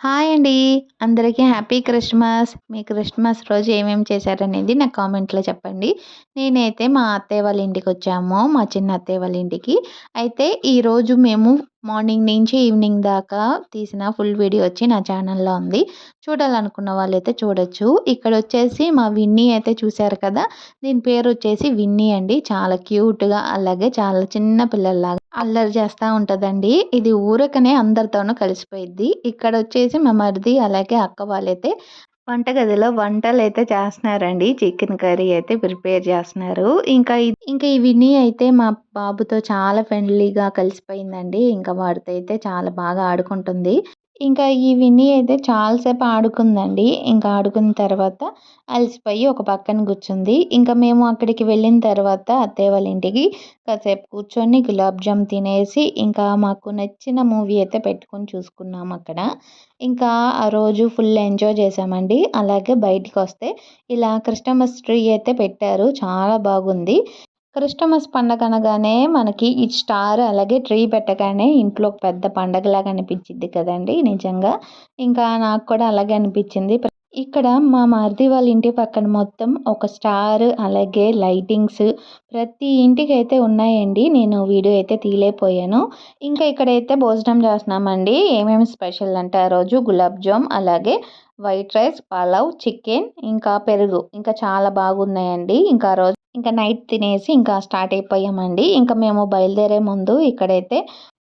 Hi అండి. అందరికీ happy Christmas. మీ Christmas రోజు ఏమేమి చేశారనేది నాకు కామెంట్‌లో చెప్పండి. నేనైతే మా అత్తయ్య వాళ్ళ ఇంటికొచ్చాము. మా చిన్న అత్తయ్య వాళ్ళ ఇంటికి. అయితే ఈరోజు మేము మార్నింగ్ నుంచి ఈవినింగ్ దాకా తీసిన ఫుల్ వీడియో వచ్చి నా ఛానల్‌లో ఉంది. చూడాలనుకున్న వాళ్ళైతే చూడొచ్చు. ఇక్కడొచ్చేసి మా విన్నీ అయితే చూసారు కదా! దీని పేరొచ్చేసి విన్నీ అండి. చాలా క్యూట్‌గా అలాగే చాలా చిన్న పిల్లల్లాగా అల్లరి చేస్తా ఉంటదండి. ఇది ఊరకనే అందరితోనూ కలిసిపోయిద్ది. ఇక్కడొచ్చేసి మా మరిది అలాగే అక్క వాళ్ళైతే వంటగదిలో వంటలైతే చేస్తన్నారండి. చికెన్ కర్రీ అయితే ప్రిపేర్ చేస్తన్నారు. ఇంకా ఈ విన్నీ అయితే మా బాబుతో చాలా ఫ్రెండ్లీగా కలిసిపోయిందండి. ఇంకా వాడితో అయితే చాలా బాగా ఆడుకుంటుంది. ఇంకా ఈ విన్నీ అయితే చాలా సేపు ఆడుకుందండి. ఇంకా ఆడుకున్న తర్వాత అలసిపోయి ఒక పక్కన కూర్చుంది. ఇంకా మేము అక్కడికి వెళ్ళిన తర్వాత అత్తయ్య వాళ్ళ ఇంటికి కాసేపు కూర్చొని గులాబ్ జామ్ తినేసి ఇంకా మాకు నచ్చిన మూవీ అయితే పెట్టుకొని చూసుకున్నాము అక్కడ. ఇంకా ఆ రోజు ఫుల్ ఎంజాయ్ చేశామండి. అలాగే బయటికొస్తే ఇలా క్రిస్టమస్ ట్రీ అయితే పెట్టారు. చాలా బాగుంది. క్రిస్టమస్ పండగ అనగానే మనకి ఈ స్టార్ అలాగే ట్రీ పెట్టగానే ఇంట్లో ఒక పెద్ద పండగలాగా అనిపించిద్ది కదండీ! నిజంగా. ఇంకా నాకు కూడా అలాగే అనిపించింది. ఇక్కడ మా మరిది వాళ్ళ ఇంటి పక్కన మొత్తం ఒక స్టార్ అలాగే లైటింగ్స్ ప్రతి ఇంటికైతే ఉన్నాయండి. నేను వీడియో అయితే తీయలేకపోయాను. ఇంకా ఇక్కడైతే భోజనం చేస్తున్నామండి. ఏమేమి స్పెషల్ అంటే ఆ రోజు గులాబ్ జామ్ అలాగే వైట్ రైస్, పలావ్, చికెన్ ఇంకా పెరుగు ఇంకా చాలా బాగున్నాయండి. ఇంకా ఆ రోజు ఇంకా నైట్ తినేసి ఇంకా స్టార్ట్ అయిపోయామండి. ఇంకా మేము బయలుదేరే ముందు ఇక్కడైతే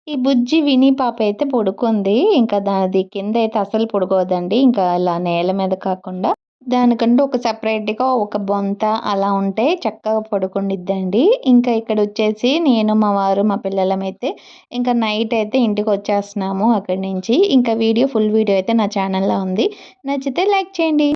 ఈ బుజ్జి విని పాప అయితే పడుకుంది. ఇంకా దాది కిందయితే అసలు పడుకోదండి. ఇంకా ఇలా నేల మీద కాకుండా దానికంటూ ఒక సెపరేట్‌గా ఒక బొంత అలా ఉంటే చక్కగా పడుకుండిద్దండి. ఇంకా ఇక్కడొచ్చేసి నేను, మా వారు, మా పిల్లలమైతే ఇంకా నైట్ అయితే ఇంటికొచ్చేస్తున్నాము అక్కడి నుంచి. ఇంకా ఫుల్ వీడియో అయితే నా ఛానల్‌లో ఉంది. నచ్చితే లైక్ చేయండి.